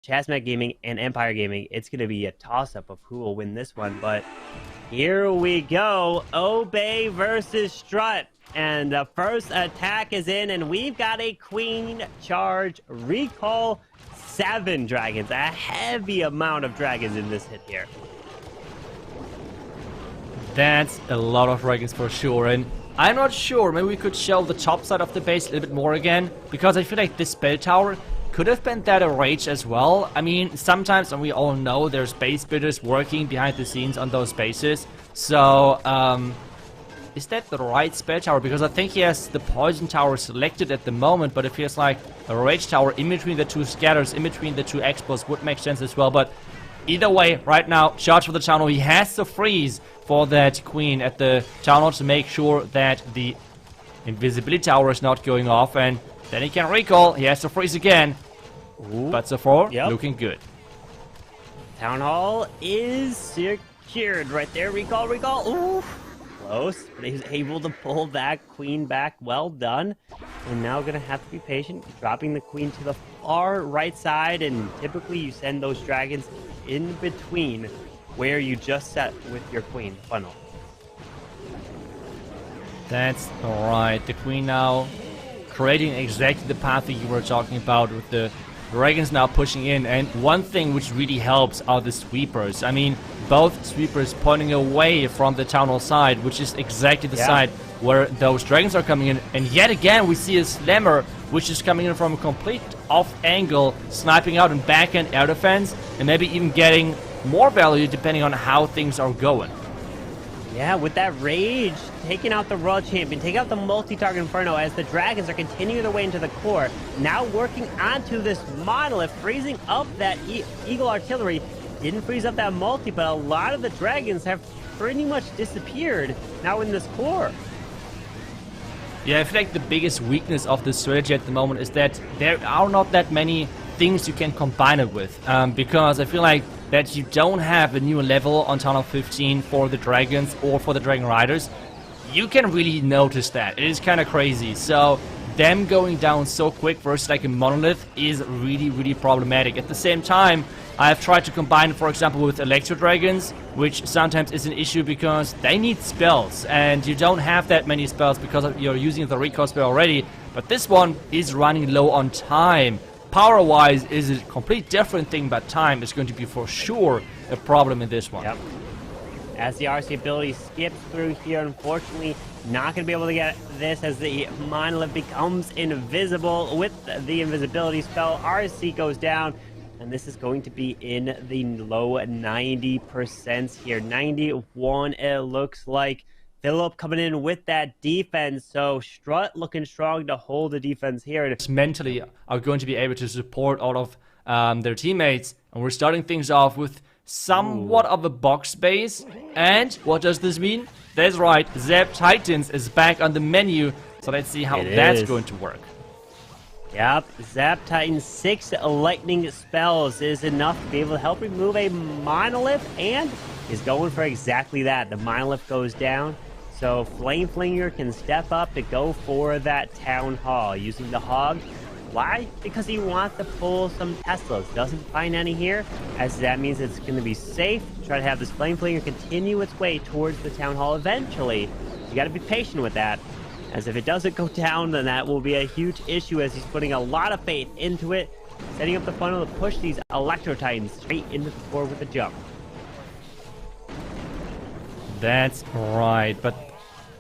Chasmat Gaming and Empire Gaming. It's going to be a toss-up of who will win this one, but here we go. Obey versus Strut. And the first attack is in, and we've got a Queen Charge Recall 7 dragons. A heavy amount of dragons in this hit here. That's a lot of dragons for sure, and I'm not sure, maybe we could show the top side of the base a little bit more again, because I feel like this spell tower could have been that a rage as well. I mean, sometimes, and we all know, there's base builders working behind the scenes on those bases, so, is that the right spell tower? Because I think he has the poison tower selected at the moment, but it feels like a rage tower in between the two scatters, in between the two expos would make sense as well, but either way, right now, charge for the town hall. He has to freeze for that queen at the town hall to make sure that the invisibility tower is not going off, and then he can recall. He has to freeze again. Ooh. But so far, looking good. Town hall is secured right there. Recall, recall. Ooh, close. But he's able to pull that queen back. Well done. And now gonna have to be patient, dropping the queen to the far right side. And typically you send those dragons in between where you just set with your queen funnel. That's alright. The queen now creating exactly the path that you were talking about, with the dragons now pushing in. And one thing which really helps are the sweepers. I mean, both sweepers pointing away from the town hall side, which is exactly the side where those dragons are coming in. And yet again, we see a slammer, which is coming in from a complete off angle, sniping out and backhand air defense, and maybe even getting more value depending on how things are going. Yeah, with that rage, taking out the Royal Champion, taking out the multi-target Inferno as the dragons are continuing their way into the core. Now working onto this monolith, freezing up that Eagle Artillery. Didn't freeze up that multi, but a lot of the dragons have pretty much disappeared now in this core. Yeah, I feel like the biggest weakness of this strategy at the moment is that there are not that many things you can combine it with. Because I feel like that you don't have a new level on Town Hall 15 for the dragons or for the Dragon Riders. You can really notice that. It is kind of crazy. So them going down so quick versus like a monolith is really, really problematic. At the same time, I've tried to combine it, for example, with Electro Dragons, which sometimes is an issue because they need spells, and you don't have that many spells because you're using the recall spell already. But this one is running low on time. Power-wise is a complete different thing, but time is going to be for sure a problem in this one. Yep. As the RC ability skips through here, unfortunately, not going to be able to get this as the monolith becomes invisible. With the invisibility spell, RC goes down, and this is going to be in the low 90% here. 91, it looks like. Philip coming in with that defense, so Strut looking strong to hold the defense here. Mentally are going to be able to support all of their teammates, and we're starting things off with somewhat of a box base. And what does this mean? That's right, Zap Titans is back on the menu, so let's see how that's going to work. Yep, Zap Titan's 6 lightning spells is enough to be able to help remove a monolith, and is going for exactly that. The monolith goes down, so Flame Flinger can step up to go for that town hall using the hog. Why? Because he wants to pull some Teslas. Doesn't find any here, as that means it's going to be safe to try to have this Flame Flinger continue its way towards the town hall eventually. You got to be patient with that, as if it doesn't go down, then that will be a huge issue, as he's putting a lot of faith into it, setting up the funnel to push these Electro Titans straight into the core with a jump. That's right, but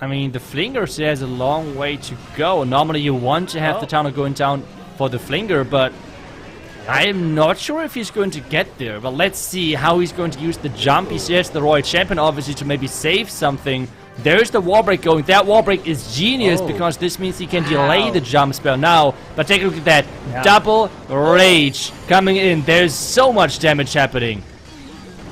I mean, the Flinger still has a long way to go. Normally you want to have the town hall going down for the Flinger, but I am not sure if he's going to get there. But let's see how he's going to use the jump. He says the Royal Champion, obviously, to maybe save something. There's the wall break going. That wall break is genius because this means he can delay the jump spell now. But take a look at that. Double rage coming in. There's so much damage happening.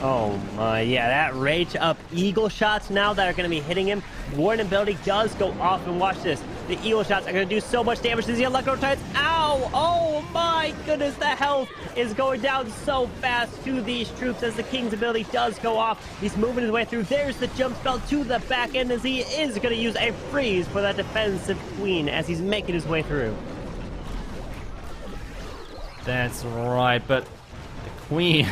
Oh my, yeah, that rage up eagle shots now that are going to be hitting him. Warden ability does go off, and watch this. The eagle shots are going to do so much damage to the Electro Titans. Ow! Oh my goodness, the health is going down so fast to these troops as the King's ability does go off. He's moving his way through. There's the jump spell to the back end, as he is going to use a freeze for that defensive queen as he's making his way through. That's right, but Queen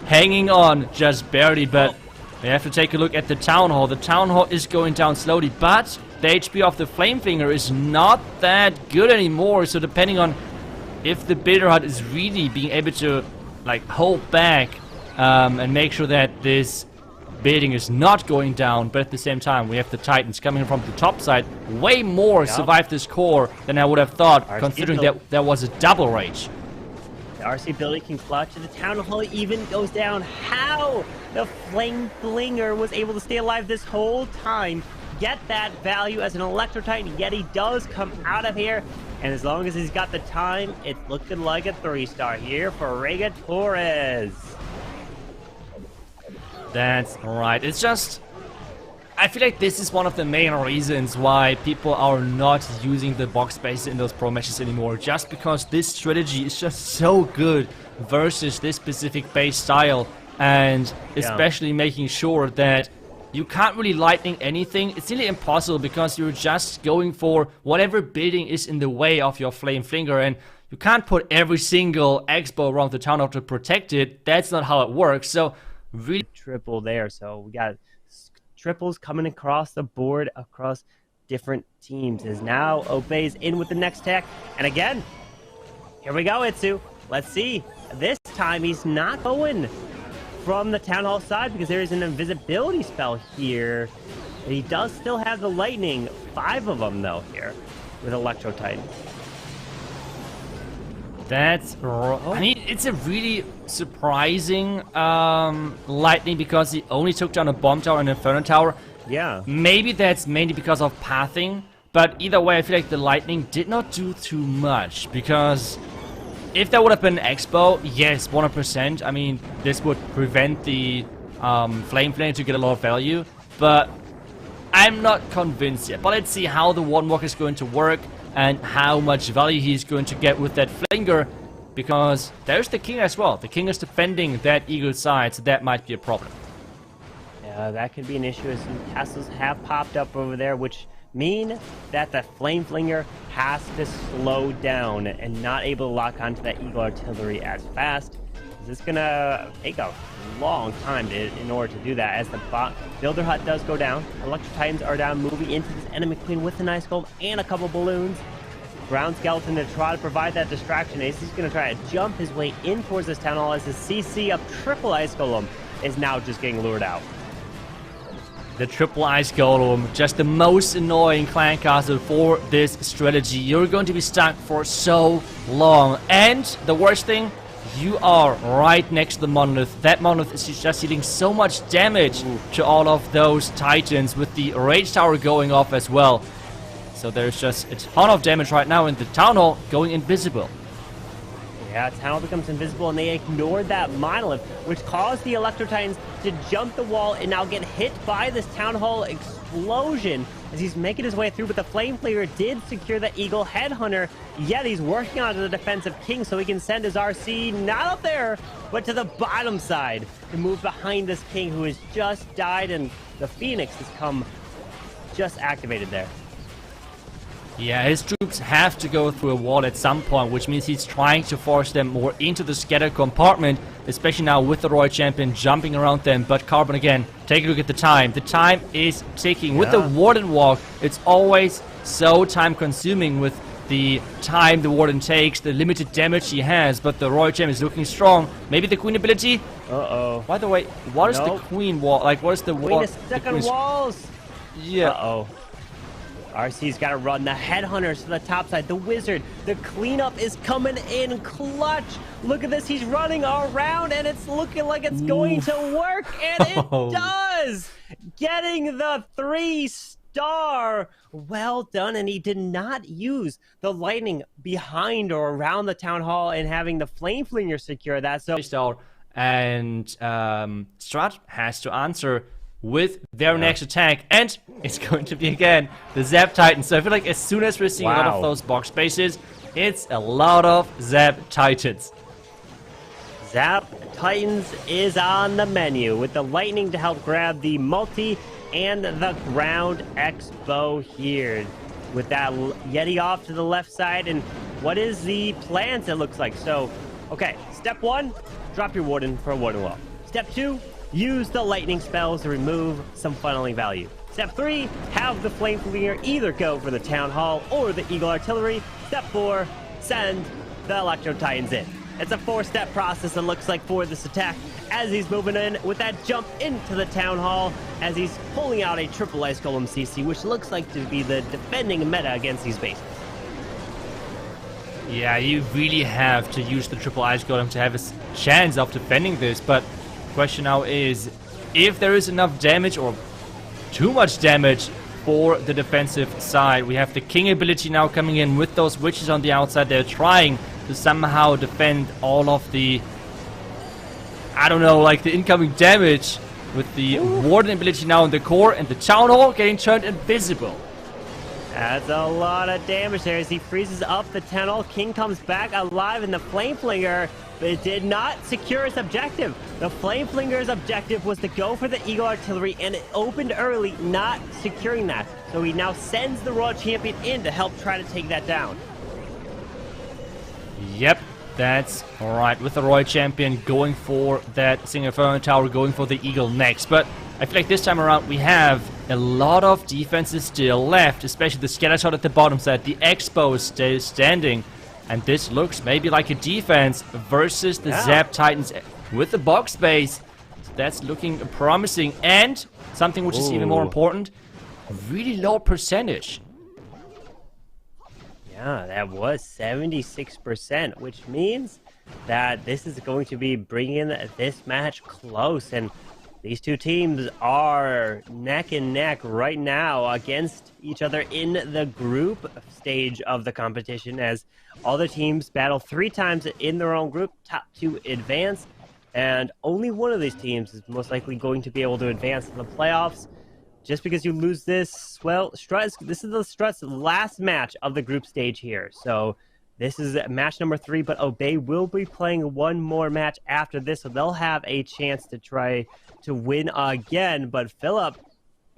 hanging on just barely, but we have to take a look at the Town Hall. The Town Hall is going down slowly, but the HP of the Flamefinger is not that good anymore. So depending on if the Builder Hut is really being able to like hold back and make sure that this building is not going down, but at the same time we have the Titans coming from the top side. Way more survive this core than I would have thought, considering that there was a double rage. The RC ability can clutch, and the Town Hall even goes down. How the Flame Flinger was able to stay alive this whole time, get that value as an Electro Titan, yet he does come out of here. And as long as he's got the time, it's looking like a 3-star here for Rega Torres. That's right. It's just, I feel like this is one of the main reasons why people are not using the box space in those pro matches anymore. Just because this strategy is just so good versus this specific base style. And especially making sure that you can't really lightning anything. It's really impossible because you're just going for whatever building is in the way of your Flame Flinger, and you can't put every single Expo around the town hall to protect it. That's not how it works. So really triple there. So we got triples coming across the board across different teams. As now Obeys in with the next tech, and again, here we go, Itsu. Let's see. This time he's not going from the Town Hall side because there is an invisibility spell here. And he does still have the lightning, 5 of them though here with Electro Titan. That's I mean, it's a really surprising lightning because he only took down a bomb tower and an inferno tower. Yeah. Maybe that's mainly because of pathing, but either way I feel like the lightning did not do too much, because if that would have been an Expo, yes, 100%. I mean, this would prevent the Flame Flame to get a lot of value, but I'm not convinced yet. But let's see how the One Walk is going to work and how much value he's going to get with that Flinger, because there's the King as well. The King is defending that Eagle side, so that might be a problem. Yeah, that could be an issue as some castles have popped up over there, which mean that the Flame Flinger has to slow down and not able to lock onto that Eagle Artillery as fast. This is gonna take a long time in order to do that, as the Builder Hut does go down. Electro Titans are down, moving into this enemy queen with an Ice Golem and a couple balloons. Ground Skeleton to try to provide that distraction. Ace is gonna try to jump his way in towards this Town Hall as the CC of triple Ice Golem is now just getting lured out. The triple Ice Golem, just the most annoying clan castle for this strategy. You're going to be stuck for so long. And the worst thing, you are right next to the Monolith. That Monolith is just dealing so much damage to all of those Titans, with the Rage Tower going off as well. So there's just a ton of damage right now, and the Town Hall going invisible. Yeah, Town Hall becomes invisible, and they ignored that Monolith, which caused the Electro Titans to jump the wall and now get hit by this Town Hall explosion as he's making his way through. But the Flame Flinger did secure the Eagle Headhunter, yet he's working on the defensive King so he can send his RC not up there, but to the bottom side to move behind this King who has just died, and the Phoenix has come just activated there. Yeah, his troops have to go through a wall at some point, which means he's trying to force them more into the scattered compartment, especially now with the Royal Champion jumping around them. But Carbon, again, take a look at the time. The time is ticking. With the Warden Walk, it's always so time-consuming with the time the Warden takes, the limited damage he has, but the Royal Champion is looking strong. Maybe the Queen ability? Uh-oh. By the way, what is the Queen wall? Like, what is the wall? Queen is stuck on walls! Yeah. Uh-oh. RC's got to run. The Headhunters to the top side. The Wizard. The cleanup is coming in clutch. Look at this. He's running around, and it's looking like it's going to work. And it does. Getting the 3-star. Well done. And he did not use the lightning behind or around the Town Hall and having the Flame Flinger secure that. So, and STRUT has to answer with their next attack, and it's going to be again the Zap Titan. So I feel like as soon as we're seeing a lot of those box spaces, it's a lot of Zap Titans. Zap Titans is on the menu with the lightning to help grab the multi and the ground Expo here. With that Yeti off to the left side, and what is the plans, it looks like. So Okay, step 1, drop your Warden for a Warden Wall. Step 2, use the lightning spells to remove some funneling value. Step 3, have the Flame Flinger either go for the Town Hall or the Eagle Artillery. Step 4, send the Electro Titans in. It's a 4-step process, it looks like, for this attack, as he's moving in with that jump into the Town Hall, as he's pulling out a triple Ice Golem CC, which looks like to be the defending meta against these bases. Yeah, you really have to use the triple Ice Golem to have a chance of defending this, but the question now is if there is enough damage or too much damage for the defensive side. We have the King ability now coming in with those witches on the outside. They're trying to somehow defend all of the, I don't know, like the incoming damage with the Warden ability now in the core, and the Town Hall getting turned invisible. That's a lot of damage there as he freezes up the Town Hall. King comes back alive in the Flame Flinger, but it did not secure its objective. The Flame Flinger's objective was to go for the Eagle Artillery, and it opened early, not securing that. So he now sends the Royal Champion in to help try to take that down. Yep, that's alright, with the Royal Champion going for that Single Firmament Tower, going for the Eagle next. But I feel like this time around we have a lot of defenses still left, especially the Scatter Shot at the bottom side. The Expo is still standing, and this looks maybe like a defense versus the Zap Titans with the box base. So that's looking promising, and something which is even more important, really low percentage. Yeah, that was 76%, which means that this is going to be bringing this match close. And these two teams are neck and neck right now against each other in the group stage of the competition, as all the teams battle 3 times in their own group, top 2 advance, and only one of these teams is most likely going to be able to advance in the playoffs. Just because you lose this, well, this is the Strut's last match of the group stage here. So this is match number 3, but Obey will be playing one more match after this, so they'll have a chance to try to win again. But Philip,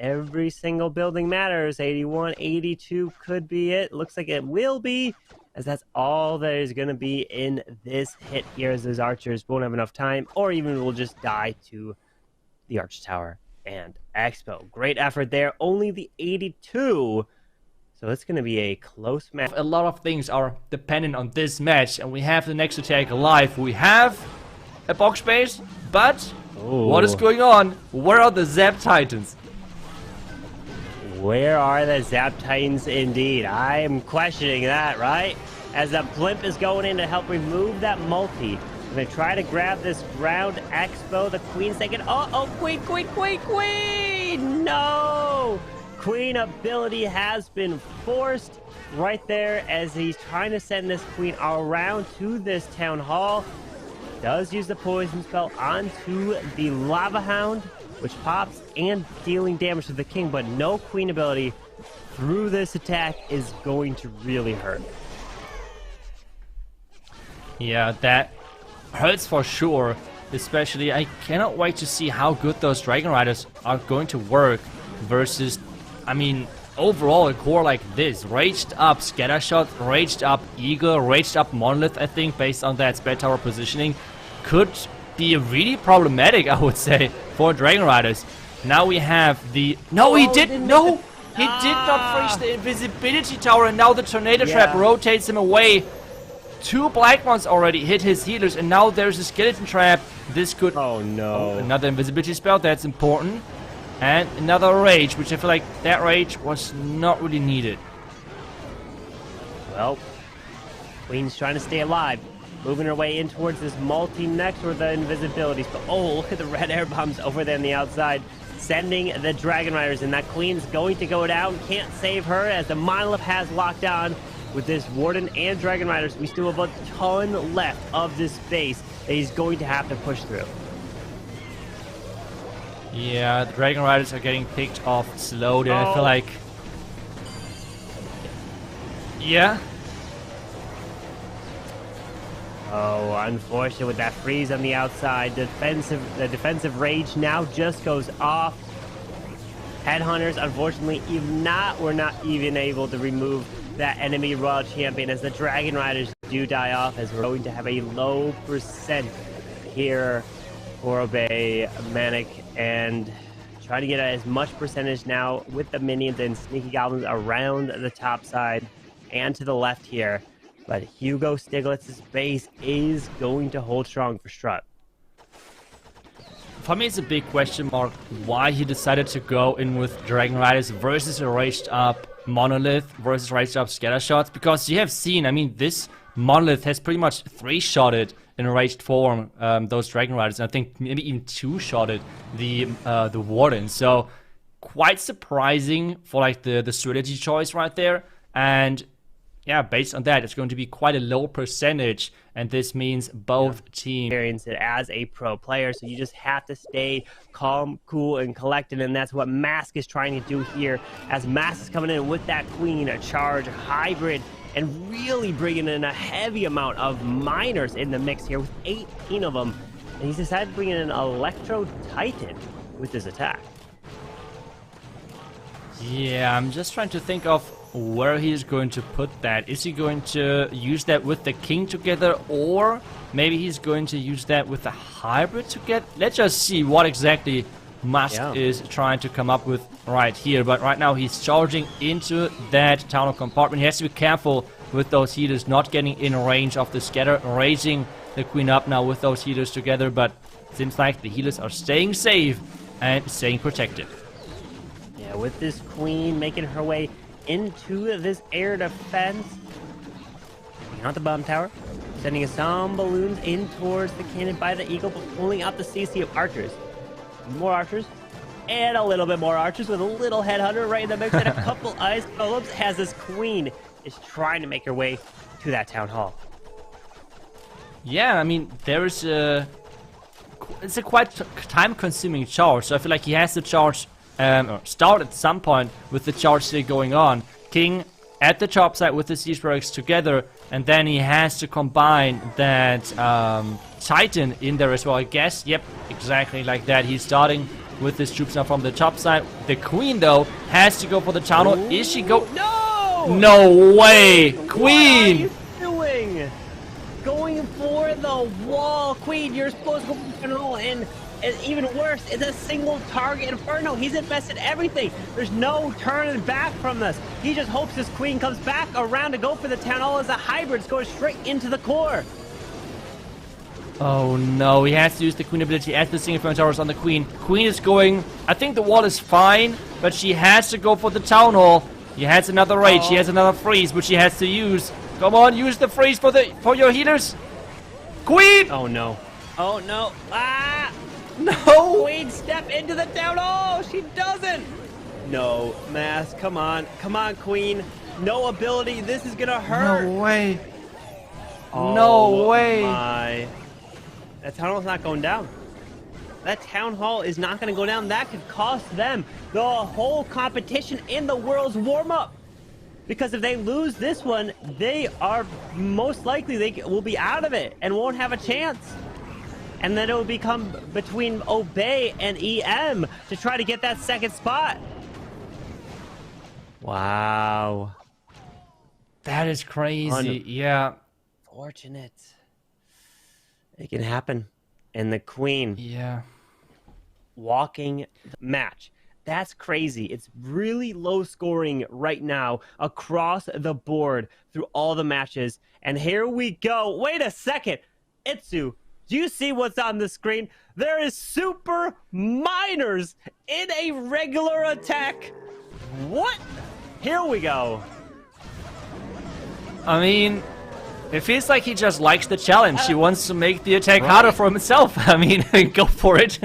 every single building matters. 81, 82 could be it. Looks like it will be, as that's all there is going to be in this hit here, as those archers won't have enough time, or even will just die to the Arch Tower and Expo. Great effort there. Only the 82. So it's going to be a close match. A lot of things are dependent on this match, and we have the next attack alive. We have a box base, but what is going on? Where are the Zap Titans? Where are the Zap Titans indeed? I am questioning that, right? As the blimp is going in to help remove that multi. They try to grab this ground Expo. The Queen's thinking, Queen, Queen, Queen, Queen! No! Queen ability has been forced right there as he's trying to send this Queen around to this Town Hall. Does use the poison spell onto the Lava Hound, which pops and dealing damage to the King, but no Queen ability through this attack is going to really hurt. Yeah, that hurts for sure. Especially, I cannot wait to see how good those Dragon Riders are going to work versus, I mean, overall a core like this. Raged up Scattershot, raged up Eagle, raged up Monolith, I think, based on that Spare Tower positioning, could be really problematic, I would say, for Dragon Riders. Now we have the... No, he didn't! No! He did not freeze the Invisibility Tower, and now the Tornado Trap rotates him away. 2 black ones already hit his healers, and now there's a Skeleton Trap. This could... Oh, no. Another Invisibility Spell, that's important. And another Rage, which I feel like that Rage was not really needed. Well, Queen's trying to stay alive. Moving her way in towards this multi next for the Invisibility Spell. Oh, look at the red air bombs over there on the outside. Sending the Dragon Riders, and that Queen's going to go down. Can't save her as the Monolith has locked on. With this Warden and Dragon Riders, we still have a ton left of this base that he's going to have to push through. Yeah, the Dragon Riders are getting picked off slowly, and I feel like... Yeah? Oh, unfortunate with that freeze on the outside. The defensive rage now just goes off. Headhunters, unfortunately, were not even able to remove that enemy Royal Champion, as the Dragon Riders do die off, as we're going to have a low percent here for Obey, Manic, and trying to get as much percentage now with the minions and sneaky goblins around the top side and to the left here. But Hugo Stiglitz's base is going to hold strong for Strut. For me, it's a big question mark why he decided to go in with Dragon Riders versus a raged up Monolith versus raged up Scatter Shots, because you have seen, I mean, this Monolith has pretty much 3-shotted in raged form those Dragon Riders, and I think maybe even 2-shotted the Warden. So quite surprising for like the strategy choice right there. And yeah, based on that, it's going to be quite a low percentage, and this means both teams experience it as a pro player, so you just have to stay calm, cool, and collected, and that's what Mask is trying to do here, as Mask is coming in with that Queen, a charge, hybrid, and really bringing in a heavy amount of miners in the mix here with 18 of them, and he's decided to bring in an Electro Titan with his attack. Yeah, I'm just trying to think of where he's going to put that. Is he going to use that with the King together, or maybe he's going to use that with the hybrid together? Let's just see what exactly Musk is trying to come up with right here. But right now he's charging into that tunnel compartment. He has to be careful with those healers not getting in range of the scatter, raising the Queen up now with those healers together. But it seems like the healers are staying safe and staying protected. Yeah, with this Queen making her way into this air defense. Taking out the bomb tower, sending some balloons in towards the cannon by the Eagle, but pulling out the CC of archers. More archers, and a little bit more archers with a little headhunter right in the mix, and a couple ice golems as this Queen is trying to make her way to that town hall. Yeah, I mean, it's a quite time-consuming charge, so I feel like he has to charge or start at some point with the charge still going on. King at the top side with the siege barracks together, and then he has to combine that Titan in there as well, I guess. Yep, exactly like that. He's starting with his troops now from the top side. The Queen, though, has to go for the tunnel. Is she go? No! No way! Queen! What are you doing? Going for the wall, Queen. You're supposed to go for the tunnel, and even worse, it's a single target Inferno. He's invested everything. There's no turning back from this. He just hopes his Queen comes back around to go for the town hall as a hybrid goes straight into the core. Oh no, he has to use the Queen ability as the single Inferno towers on the Queen. Queen is going, I think the wall is fine, but she has to go for the town hall. He has another rage, he has another freeze, which he has to use. Come on, use the freeze for your healers. Queen! Oh no. Oh no. Ah! No! Queen, step into the town hall! She doesn't! No, Mask, come on. Come on, Queen. No ability. This is gonna hurt. No way. Oh, no way. My. That town hall's not going down. That town hall is not gonna go down. That could cost them the whole competition in the world's warm-up. Because if they lose this one, they are most likely they will be out of it and won't have a chance. And then it will become between Obey and EM to try to get that second spot. Wow. That is crazy. Yeah. Fortunate. It can happen. And the Queen. Yeah. Walking the match. That's crazy. It's really low scoring right now across the board through all the matches. And here we go. Wait a second. Itsu. Do you see what's on the screen? There is super miners in a regular attack. What? Here we go. I mean, it feels like he just likes the challenge. He wants to make the attack harder for himself. I mean, go for it.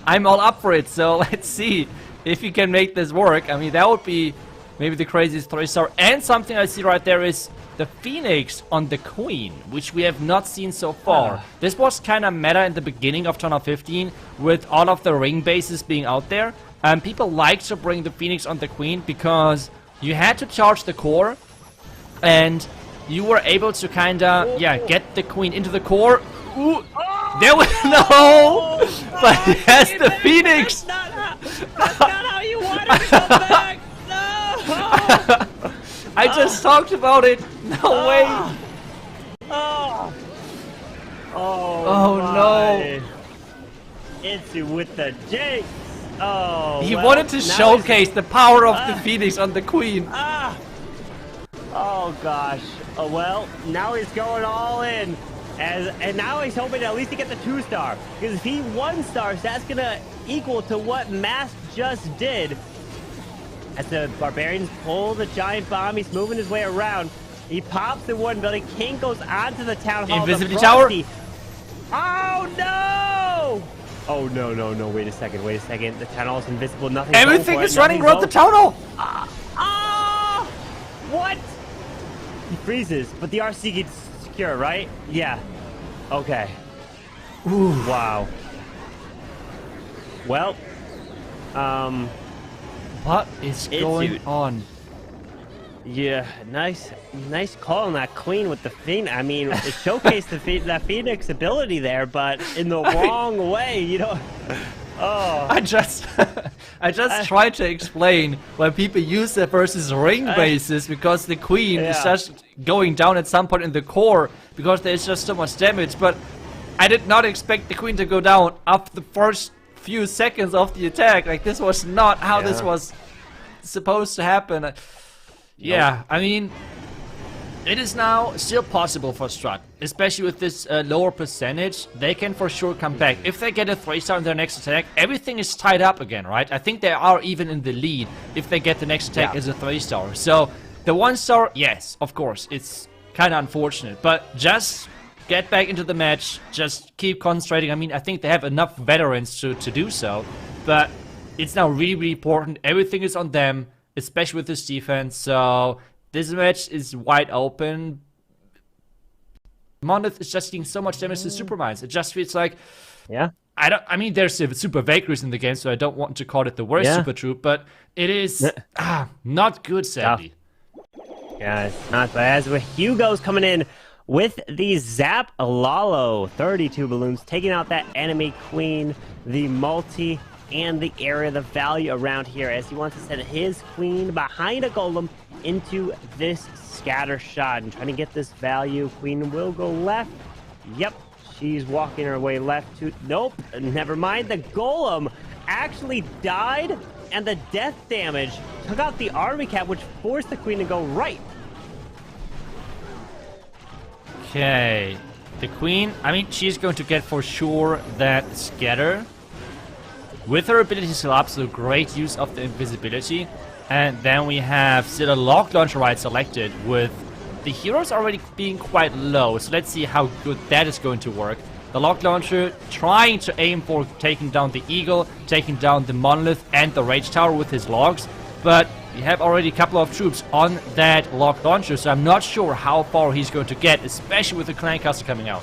I'm all up for it. So let's see if he can make this work. I mean, that would be maybe the craziest 3-star. And something I see right there is the Phoenix on the Queen, which we have not seen so far. This was kind of meta in the beginning of Tunnel 15 with all of the ring bases being out there. And people like to bring the Phoenix on the Queen because you had to charge the core and you were able to kind of, get the Queen into the core. Ooh, there was no, but yes, the Phoenix. That's not how you wanted to come back. No. I just talked about it. No way. Oh, Oh no. Itzy with the jinx. Oh, He well, wanted to now showcase the power of the Phoenix on the Queen. Oh gosh. Oh well, now he's going all in. And now he's hoping at least to get the 2-star. Because if he 1-stars, that's gonna equal to what Mask just did. As the Barbarians pull the giant bomb, he's moving his way around. He pops the one building. King goes onto the town hall. Invisibility tower. Oh no! Oh no! Wait a second. The town hall is invisible. Nothing. Everything is running around the town hall. What? He freezes, but the RC gets secure, right? Yeah. Okay. Ooh. Wow. Well, what is going on? Yeah, nice call on that Queen with the Phoenix. I mean, it showcased that Phoenix ability there, but in the wrong way, you know. Oh. I just tried to explain why people use it versus ring bases, because the Queen is just going down at some point in the core because there's just so much damage. But I did not expect the Queen to go down after the first few seconds of the attack. Like, this was not how this was supposed to happen. Yeah, I mean, it is now still possible for STRUT, especially with this lower percentage. They can for sure come back. If they get a 3-star in their next attack, everything is tied up again, right? I think they are even in the lead if they get the next attack as a 3-star. So the 1-star, yes, of course, it's kind of unfortunate, but just get back into the match, just keep concentrating. I mean, I think they have enough veterans to do so, but it's now really, really important. Everything is on them, especially with this defense. So this match is wide open. Monolith is just doing so much damage to Supermines. It just feels like, I mean, there's Super Valkyries in the game, so I don't want to call it the worst Super Troop, but it is not good, sadly. Yeah, it's not. But as with Hugo's coming in with the Zap Lalo, 32 balloons, taking out that enemy Queen, the multi, and the area, the value around here, as he wants to send his Queen behind a golem into this scatter shot and trying to get this value. Queen will go left. Yep, she's walking her way left to... Nope, never mind. The golem actually died, and the death damage took out the army cap, which forced the Queen to go right. Okay, the Queen, I mean, she's going to get for sure that scatter. With her ability to absolute great use of the invisibility. And then we have still a lock launcher right selected, with the heroes already being quite low. So let's see how good that is going to work. The lock launcher trying to aim for taking down the Eagle, taking down the Monolith and the Rage Tower with his logs. But we have already a couple of troops on that lock launcher, so I'm not sure how far he's going to get, especially with the Clan Castle coming out.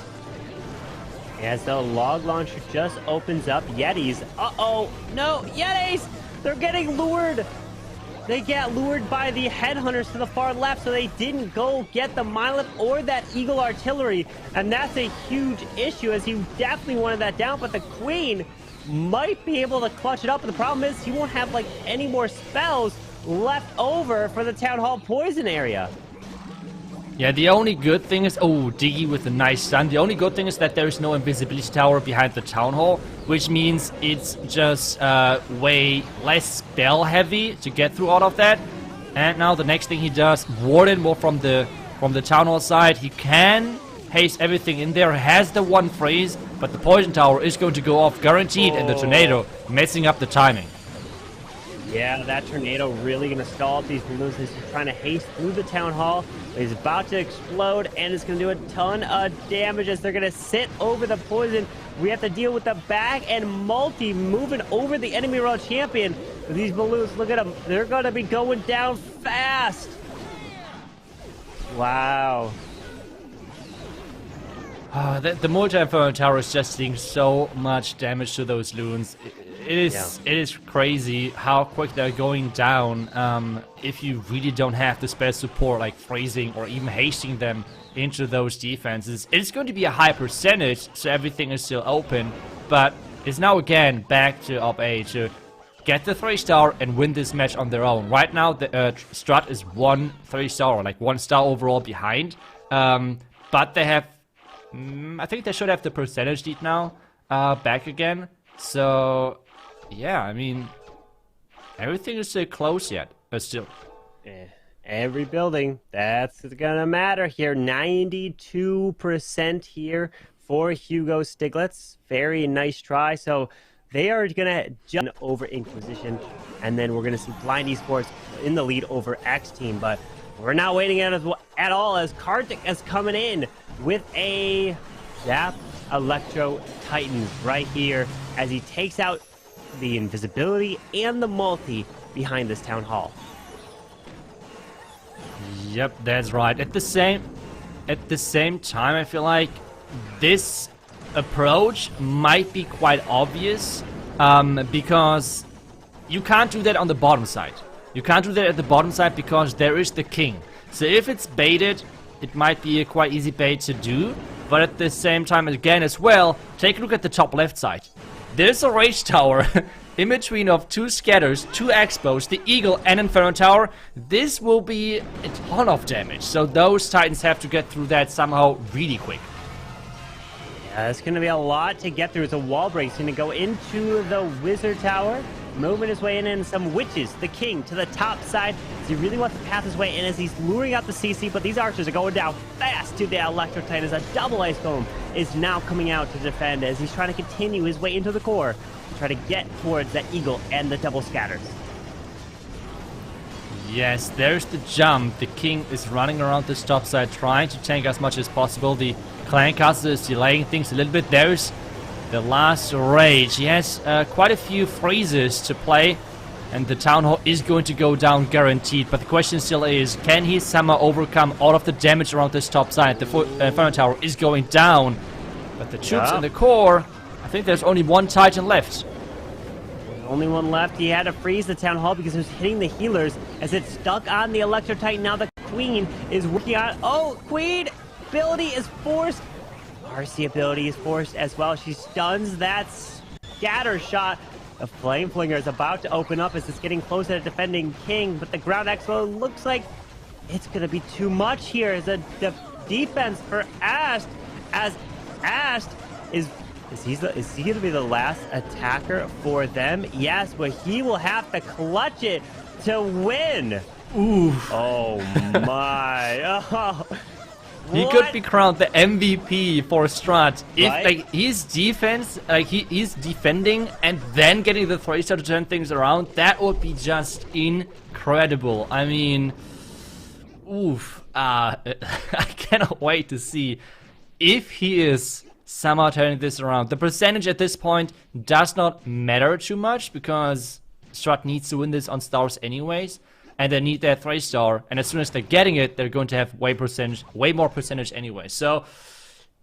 As the log launcher just opens up, Yetis. Uh-oh, no, Yetis! They're getting lured. They get lured by the headhunters to the far left, so they didn't go get the Monolith or that Eagle artillery. And that's a huge issue, as he definitely wanted that down, but the Queen might be able to clutch it up. But the problem is he won't have like any more spells left over for the Town Hall poison area. Yeah, the only good thing is... Oh, Diggy with a nice stun. The only good thing is that there is no invisibility tower behind the Town Hall, which means it's just way less spell heavy to get through all of that. And now the next thing he does, Warden more from the Town Hall side. He can haste everything in there, has the one freeze, but the poison tower is going to go off guaranteed, and the tornado messing up the timing. Yeah, that tornado really going to stall up these balloons. He's trying to haste through the Town Hall. He's about to explode, and it's going to do a ton of damage as they're going to sit over the poison. We have to deal with the back and multi moving over the enemy world champion. These balloons, look at them. They're going to be going down fast. Wow. The multi-inferno tower is just doing so much damage to those loons. It is crazy how quick they're going down if you really don't have the spell support like freezing or even hasting them into those defenses. It's going to be a high percentage, so everything is still open, but it's now again back to Op A to get the 3-star, and win this match on their own. Right now, the STRUT is 1 3-star, or like 1 star overall behind. But they have, I think they should have the percentage lead now back again. So, yeah, I mean, everything is still close yet, but still. Every building, that's gonna matter here. 92% here for Hugo Stiglitz. Very nice try. So they are gonna jump over Inquisition, and then we're gonna see Blind Esports in the lead over X Team. But we're not waiting at all, as Kartik is coming in with a Zap Electro Titans right here as he takes out the invisibility and the multi behind this town hall. Yep, that's right. At the same time, I feel like this approach might be quite obvious, because you can't do that on the bottom side. You can't do that at the bottom side because there is the king. So if it's baited, it might be a quite easy bait to do. But at the same time, again as well, take a look at the top left side. There's a Rage Tower in between of 2 scatters, 2 expos, the Eagle and Inferno Tower. This will be a ton of damage. So those Titans have to get through that somehow really quick. Yeah, it's going to be a lot to get through. It's a wall break. He's going to go into the Wizard Tower, moving his way in, and some Witches, the King, to the top side. So he really wants to path his way in as he's luring out the CC, but these archers are going down fast to the Electro Titan as a double Ice Golem is now coming out to defend as he's trying to continue his way into the core to try to get towards that Eagle and the double scatters. Yes, there's the jump. The King is running around this top side, trying to tank as much as possible. The Clan Castle is delaying things a little bit. There's the last Rage. He has quite a few freezes to play, and the Town Hall is going to go down guaranteed. But the question still is, can he somehow overcome all of the damage around this top side? The Inferno Tower is going down, but the troops in the core, I think there's only 1 Titan left. Only one left. He had to freeze the Town Hall because it was hitting the healers as it stuck on the Electro Titan. Now the Queen is working on... Oh, Queen ability is forced. RC ability is forced as well. She stuns that scatter shot. The Flame Flinger is about to open up as it's getting close to the defending King, but the Ground Expo looks like it's going to be too much here as a defense for Ast, as Ast is he going to be the last attacker for them? Yes, but he will have to clutch it to win. Oof. Oh my. Oh. He could be crowned the MVP for STRUT if like his defense, like he's defending and then getting the 3-star to turn things around. That would be just incredible. I mean, oof. I cannot wait to see if he is somehow turning this around. The percentage at this point does not matter too much because STRUT needs to win this on stars anyways. And they need that 3-star, and as soon as they're getting it, they're going to have way more percentage anyway. So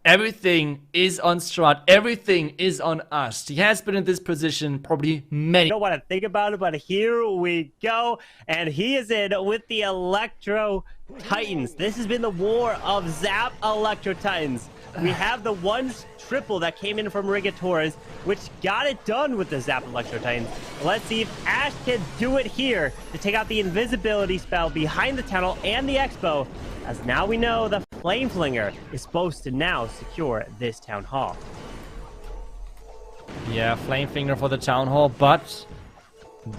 everything is on STRUT, everything is on us. He has been in this position probably many. I don't want to think about it, but here we go, and he is in with the Electro Titans. This has been the war of Zap Electro Titans. We have the 1 triple that came in from Rigatores, which got it done with the Zap Electro Titans. Let's see if Ash can do it here to take out the invisibility spell behind the tunnel and the Expo, as now we know the Flame Flinger is supposed to now secure this Town Hall. Yeah, Flame Flinger for the Town Hall, but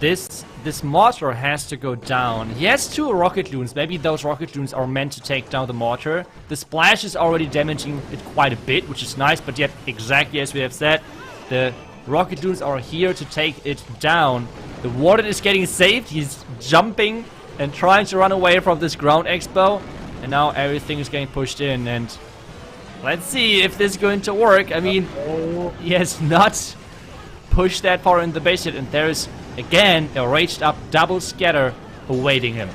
this mortar has to go down. He has 2 rocket loons. Maybe those rocket loons are meant to take down the mortar. The splash is already damaging it quite a bit, which is nice, but yet exactly as we have said, the rocket loons are here to take it down. The warden is getting saved. He's jumping and trying to run away from this ground expo, and now everything is getting pushed in, and let's see if this is going to work. I mean, he has not pushed that far in the base yet, and there's again a raged up double scatter awaiting him.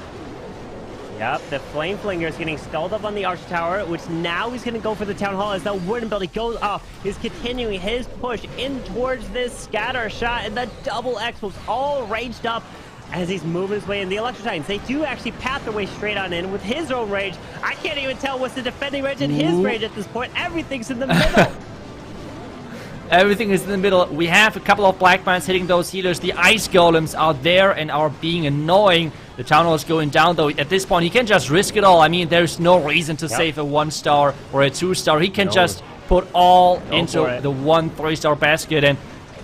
Yep, the Flame Flinger is getting stalled up on the Arch Tower, which now he's going to go for the Town Hall as the Warden Building goes off. He's continuing his push in towards this scatter shot, and the double Expos all raged up as he's moving his way in. The Electro Titans, they do actually path their way straight on in with his own rage. I can't even tell what's the defending rage and his rage at this point. Everything's in the middle. Everything is in the middle. We have a couple of black mines hitting those healers. The ice golems are there and are being annoying. The town hall is going down, though. At this point, he can just risk it all. I mean, there's no reason to save a 1-star or a 2-star. He can just put all into the 1 3-star basket. And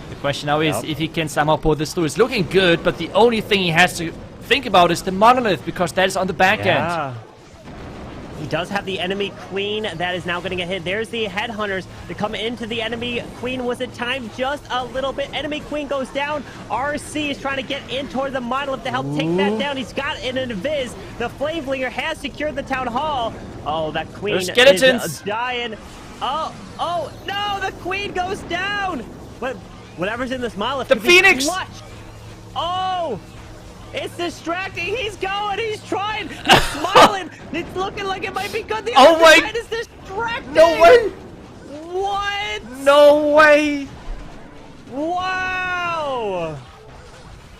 the question now is if he can somehow pull this through. It's looking good, but the only thing he has to think about is the monolith, because that is on the back end. He does have the enemy queen that is now going to get hit. There's the headhunters to come into the enemy queen. Was it timed just a little bit? Enemy queen goes down. RC is trying to get in toward the monolith to help take that down. He's got an invis. The Flameflinger has secured the town hall. Oh, that queen is dying. Oh, no, the queen goes down. Whatever's in this monolith. The Phoenix. Oh. It's distracting. He's going. He's trying. He's smiling. It's looking like it might be good. The other side is distracting. No way. What? No way. Wow.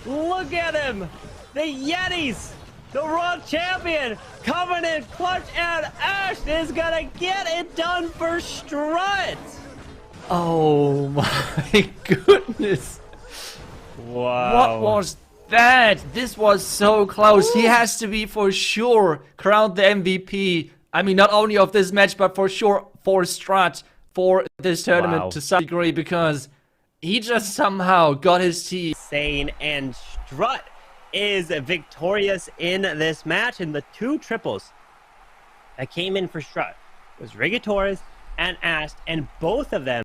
Look at him. The Yetis. The world champion coming in clutch, and Ash is going to get it done for STRUT. Oh my goodness. Wow. What was that? This was so close. He has to be for sure crowned the MVP. I mean, not only of this match, but for sure for STRUT, for this tournament to some degree, because he just somehow got his team. Insane, and STRUT is victorious in this match. And the 2 triples that came in for STRUT was Rigatores and Ast, and both of them